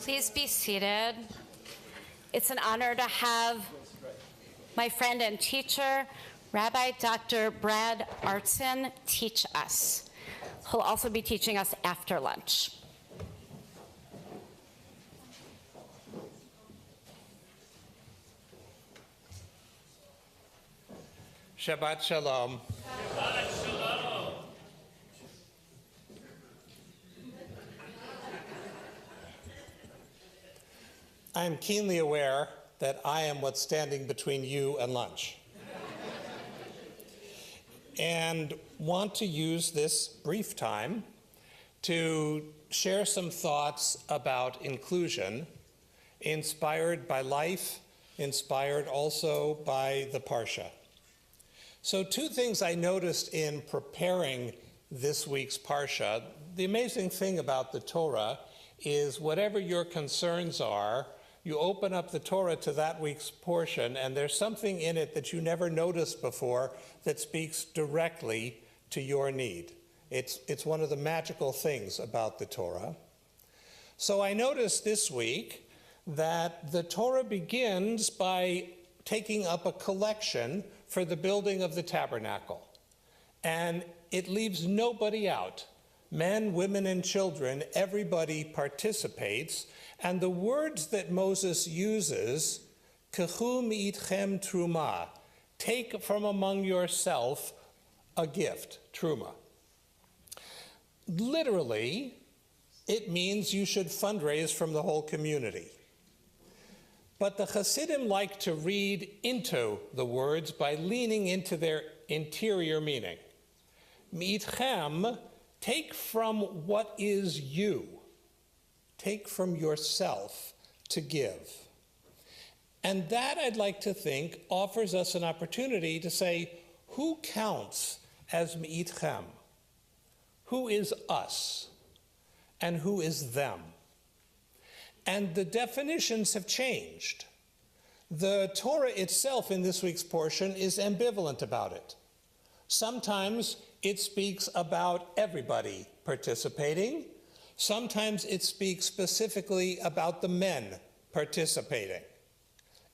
Please be seated. It's an honor to have my friend and teacher, Rabbi Dr. Brad Artson, teach us. He'll also be teaching us after lunch. Shabbat Shalom. Shabbat Shalom. I'm keenly aware that I am what's standing between you and lunch. And want to use this brief time to share some thoughts about inclusion, inspired by life, inspired also by the Parsha. So two things I noticed in preparing this week's Parsha. The amazing thing about the Torah is whatever your concerns are, you open up the Torah to that week's portion, and there's something in it that you never noticed before that speaks directly to your need. It's one of the magical things about the Torah. So I noticed this week that the Torah begins by taking up a collection for the building of the tabernacle. And it leaves nobody out. Men, women, and children, everybody participates. And the words that Moses uses, Kechu mi'itchem truma, take from among yourself a gift, truma. Literally, it means you should fundraise from the whole community. But the Hasidim like to read into the words by leaning into their interior meaning. Mi'itchem, take from what is you. Take from yourself to give. And that, I'd like to think, offers us an opportunity to say, who counts as mi'itchem? Who is us? And who is them? And the definitions have changed. The Torah itself in this week's portion is ambivalent about it. Sometimes it speaks about everybody participating. Sometimes it speaks specifically about the men participating.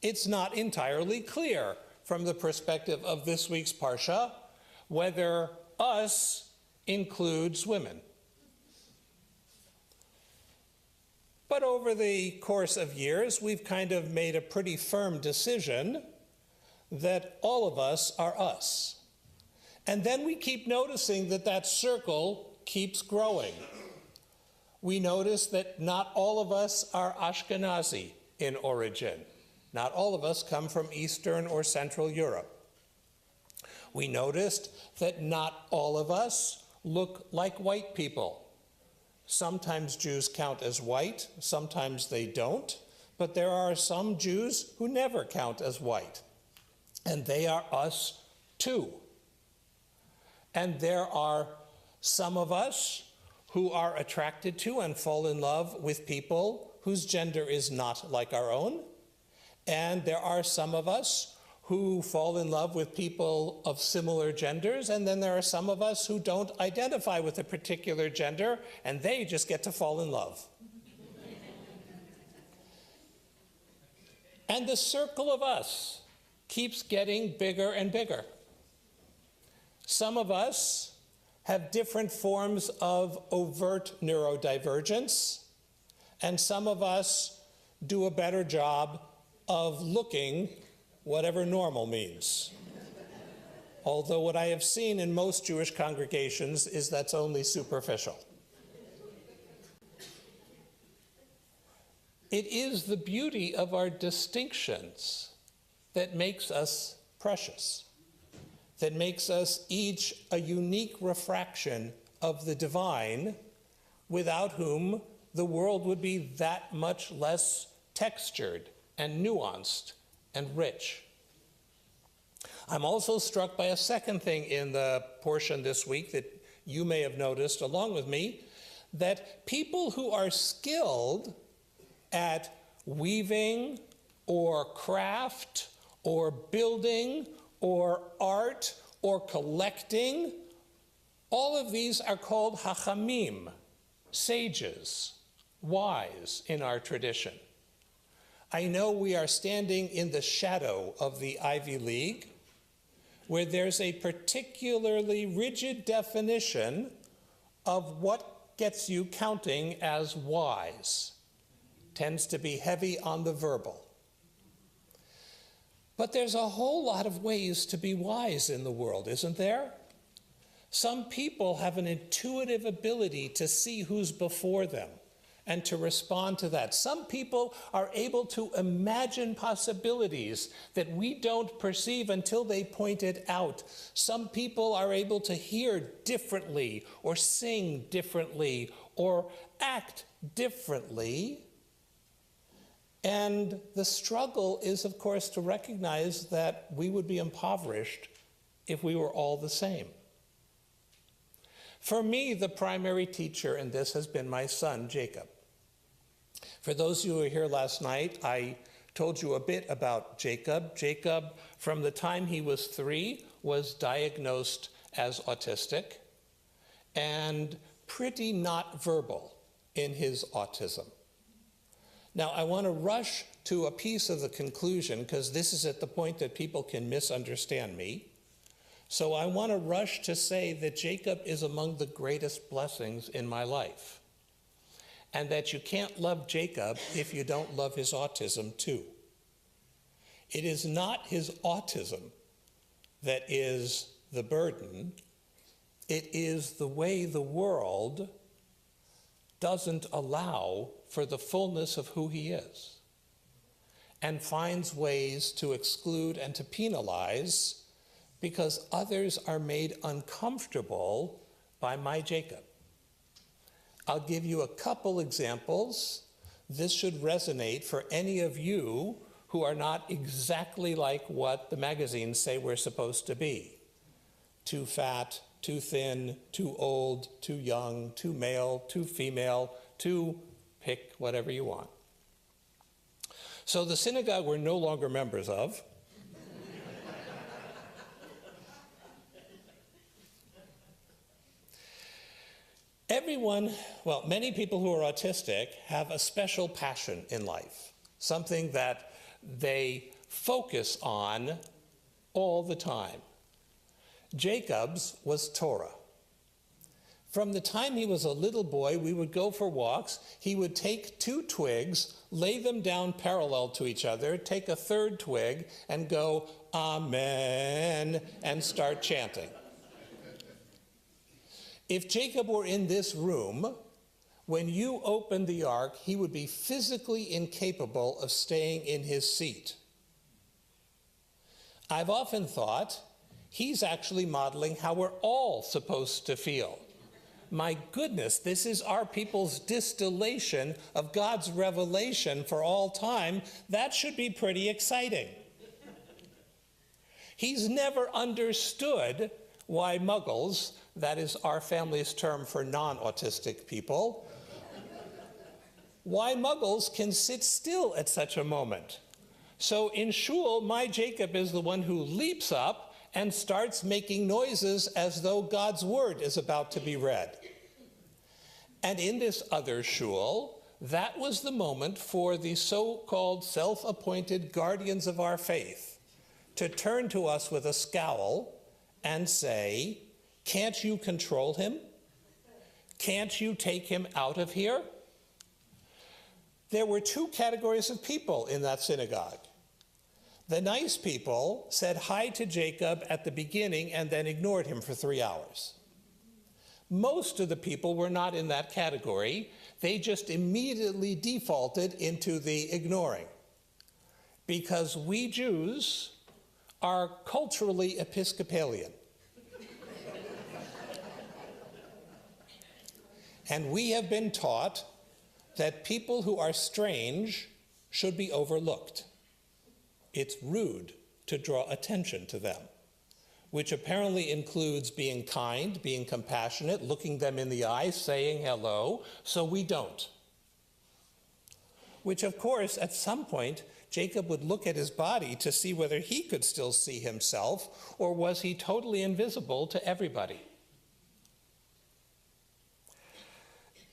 It's not entirely clear from the perspective of this week's Parsha whether us includes women. But over the course of years, we've kind of made a pretty firm decision that all of us are us. And then we keep noticing that that circle keeps growing. We notice that not all of us are Ashkenazi in origin. Not all of us come from Eastern or Central Europe. We noticed that not all of us look like white people. Sometimes Jews count as white, sometimes they don't, but there are some Jews who never count as white, and they are us too. And there are some of us who are attracted to and fall in love with people whose gender is not like our own, and there are some of us who fall in love with people of similar genders, and then there are some of us who don't identify with a particular gender, and they just get to fall in love. And the circle of us keeps getting bigger and bigger. Some of us have different forms of overt neurodivergence, and some of us do a better job of looking whatever normal means. Although what I have seen in most Jewish congregations is that's only superficial. It is the beauty of our distinctions that makes us precious, that makes us each a unique refraction of the divine, without whom the world would be that much less textured and nuanced and rich. I'm also struck by a second thing in the portion this week that you may have noticed along with me, that people who are skilled at weaving or craft or building or art or collecting, all of these are called hachamim, sages, wise in our tradition. I know we are standing in the shadow of the Ivy League, where there's a particularly rigid definition of what gets you counting as wise. Tends to be heavy on the verbal. But there's a whole lot of ways to be wise in the world, isn't there? Some people have an intuitive ability to see who's before them and to respond to that. Some people are able to imagine possibilities that we don't perceive until they point it out. Some people are able to hear differently or sing differently or act differently. And the struggle is, of course, to recognize that we would be impoverished if we were all the same. For me, the primary teacher in this has been my son, Jacob. For those of you who were here last night, I told you a bit about Jacob. Jacob, from the time he was 3, was diagnosed as autistic and pretty not verbal in his autism. Now, I want to rush to a piece of the conclusion because this is at the point that people can misunderstand me. So I want to rush to say that Jacob is among the greatest blessings in my life, and that you can't love Jacob if you don't love his autism too. It is not his autism that is the burden. It is the way the world doesn't allow for the fullness of who he is and finds ways to exclude and to penalize because others are made uncomfortable by my Jacob. I'll give you a couple examples. This should resonate for any of you who are not exactly like what the magazines say we're supposed to be. Too fat, too thin, too old, too young, too male, too female, too pick whatever you want. So the synagogue we're no longer members of many people who are autistic have a special passion in life, something that they focus on all the time. Jacob's was Torah. From the time he was a little boy, we would go for walks. He would take 2 twigs, lay them down parallel to each other, take a 3rd twig, and go, Amen, and start chanting. If Jacob were in this room, when you opened the ark, he would be physically incapable of staying in his seat. I've often thought he's actually modeling how we're all supposed to feel. My goodness, this is our people's distillation of God's revelation for all time. That should be pretty exciting. He's never understood why muggles, that is our family's term for non-autistic people, why muggles can sit still at such a moment. So in shul, my Jacob is the one who leaps up and starts making noises as though God's word is about to be read. And in this other shul, that was the moment for the so-called self-appointed guardians of our faith to turn to us with a scowl and say, can't you control him? Can't you take him out of here? There were 2 categories of people in that synagogue. The nice people said hi to Jacob at the beginning and then ignored him for 3 hours. Most of the people were not in that category. They just immediately defaulted into the ignoring. Because we Jews are culturally Episcopalian. And we have been taught that people who are strange should be overlooked. It's rude to draw attention to them, which apparently includes being kind, being compassionate, looking them in the eye, saying hello, so we don't. Which, of course, at some point, Jacob would look at his body to see whether he could still see himself, or was he totally invisible to everybody?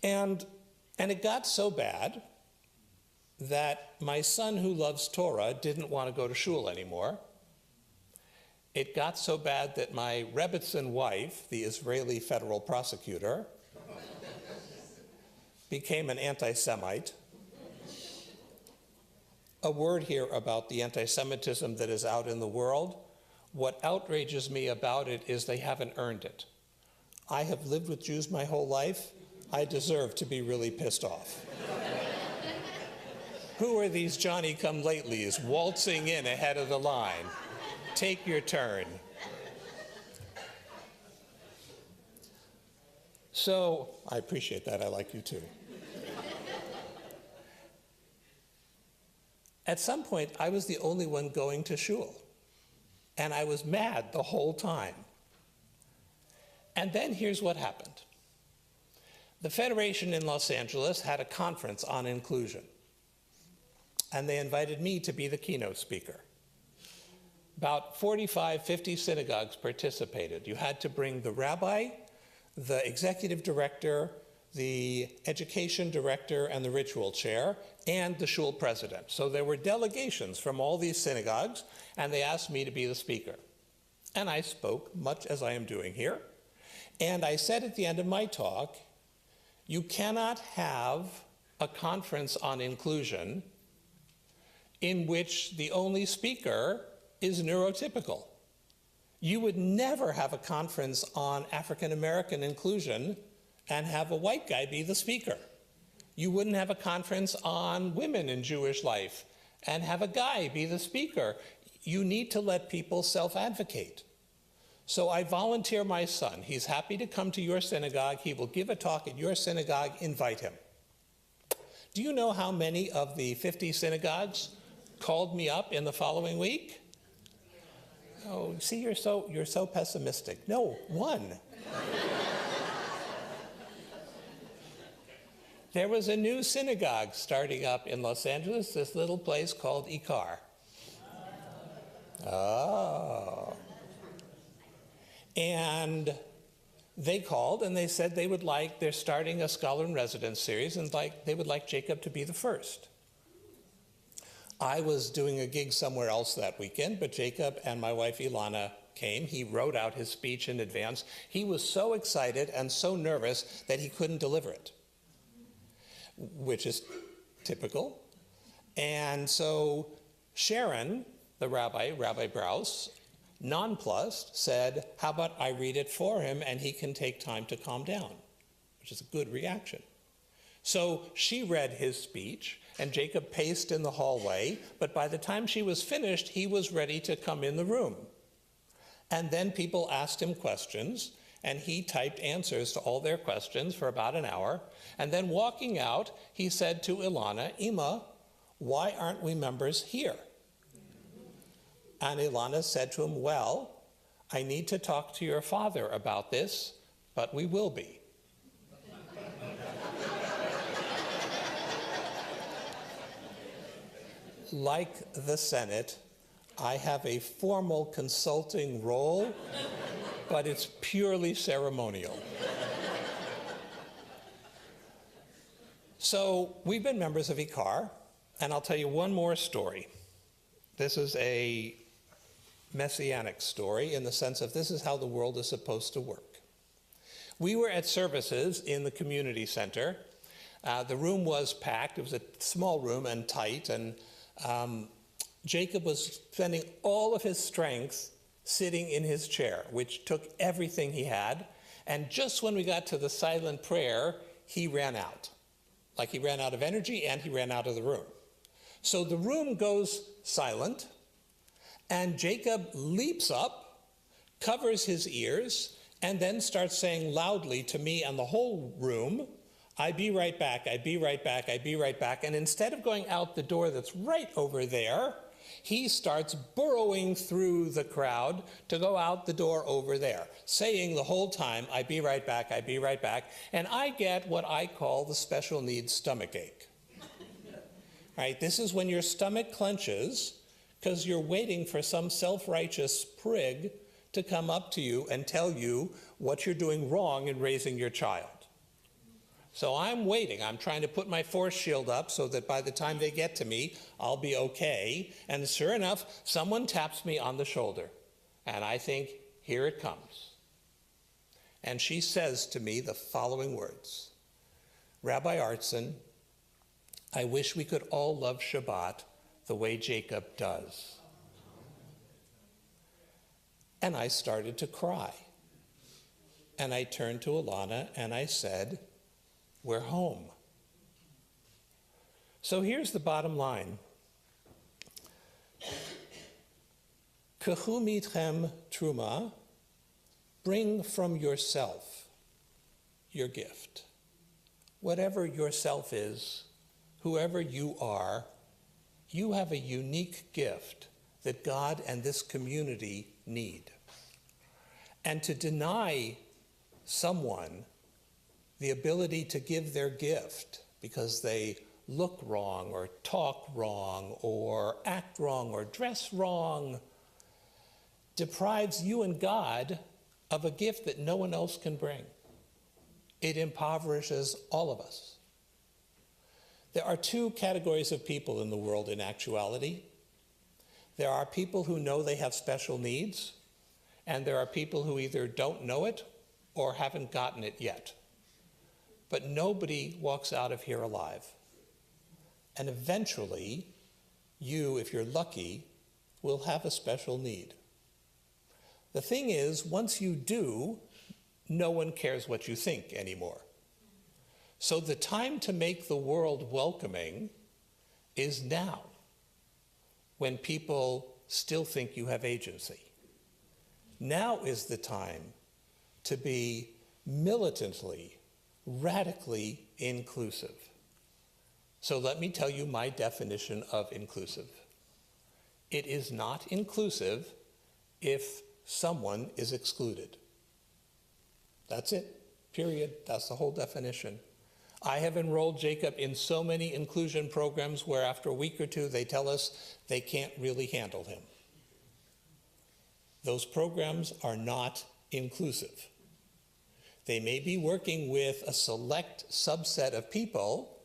And And it got so bad that my son, who loves Torah, didn't want to go to shul anymore. It got so bad that my Rebbitzin wife, the Israeli federal prosecutor, became an anti-Semite. A word here about the anti-Semitism that is out in the world. What outrages me about it is they haven't earned it. I have lived with Jews my whole life. I deserve to be really pissed off. Who are these Johnny-come-latelys waltzing in ahead of the line? Take your turn. So, I appreciate that. I like you too. At some point, I was the only one going to shul, and I was mad the whole time. And then here's what happened. The Federation in Los Angeles had a conference on inclusion, and they invited me to be the keynote speaker. About 45, 50 synagogues participated. You had to bring the rabbi, the executive director, the education director, and the ritual chair, and the shul president. So there were delegations from all these synagogues, and they asked me to be the speaker. And I spoke, much as I am doing here. And I said at the end of my talk, you cannot have a conference on inclusion in which the only speaker is neurotypical. You would never have a conference on African American inclusion and have a white guy be the speaker. You wouldn't have a conference on women in Jewish life and have a guy be the speaker. You need to let people self-advocate. So I volunteer my son. He's happy to come to your synagogue. He will give a talk at your synagogue. Invite him. Do you know how many of the 50 synagogues called me up in the following week? Oh, see, you're so pessimistic. No, one. There was a new synagogue starting up in Los Angeles, this little place called Ikar. Oh. And they called and they said they're starting a scholar in residence series and they would like Jacob to be the first. I was doing a gig somewhere else that weekend, but Jacob and my wife Ilana came. He wrote out his speech in advance. He was so excited and so nervous that he couldn't deliver it, which is typical. And so Sharon, the Rabbi Brous, nonplussed, said, how about I read it for him and he can take time to calm down, which is a good reaction. So she read his speech, and Jacob paced in the hallway, but by the time she was finished, he was ready to come in the room. And then people asked him questions, and he typed answers to all their questions for about an hour. And then walking out, he said to Ilana, Ima, why aren't we members here? And Ilana said to him, well, I need to talk to your father about this, but we will be. Like the Senate, I have a formal consulting role, but it's purely ceremonial. So we've been members of Ikar, and I'll tell you one more story. This is a messianic story in the sense of this is how the world is supposed to work. We were at services in the community center. The room was packed. It was a small room and tight, and Jacob was spending all of his strength sitting in his chair, which took everything he had. And just when we got to the silent prayer, he ran out. Like he ran out of energy and he ran out of the room. So the room goes silent, and Jacob leaps up, covers his ears, and then starts saying loudly to me and the whole room, I be right back, I be right back, I be right back. And instead of going out the door that's right over there, he starts burrowing through the crowd to go out the door over there, saying the whole time, I be right back, I be right back. And I get what I call the special needs stomach ache. Right? This is when your stomach clenches because you're waiting for some self-righteous prig to come up to you and tell you what you're doing wrong in raising your child. So I'm waiting. I'm trying to put my force shield up so that by the time they get to me, I'll be okay. And sure enough, someone taps me on the shoulder. And I think, here it comes. And she says to me the following words: Rabbi Artson, I wish we could all love Shabbat the way Jacob does. And I started to cry. And I turned to Alana and I said, we're home. So here's the bottom line. K'chu mitchem truma, bring from yourself your gift. Whatever yourself is, whoever you are, you have a unique gift that God and this community need. And to deny someone the ability to give their gift because they look wrong or talk wrong or act wrong or dress wrong deprives you and God of a gift that no one else can bring. It impoverishes all of us. There are two categories of people in the world in actuality. There are people who know they have special needs, and there are people who either don't know it or haven't gotten it yet. But nobody walks out of here alive. And eventually, you, if you're lucky, will have a special need. The thing is, once you do, no one cares what you think anymore. So the time to make the world welcoming is now, when people still think you have agency. Now is the time to be militantly, radically inclusive. So let me tell you my definition of inclusive. It is not inclusive if someone is excluded. That's it, period. That's the whole definition. I have enrolled Jacob in so many inclusion programs where after a week or two they tell us they can't really handle him. Those programs are not inclusive. They may be working with a select subset of people,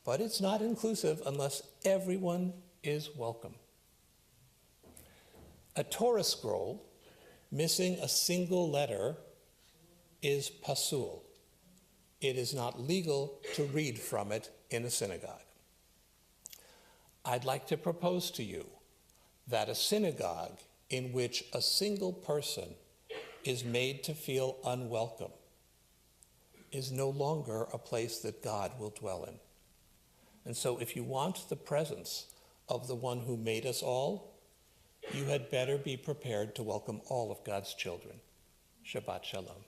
but it's not inclusive unless everyone is welcome. A Torah scroll missing a single letter is pasul. It is not legal to read from it in a synagogue. I'd like to propose to you that a synagogue in which a single person is made to feel unwelcome is no longer a place that God will dwell in. And so if you want the presence of the one who made us all, you had better be prepared to welcome all of God's children. Shabbat Shalom.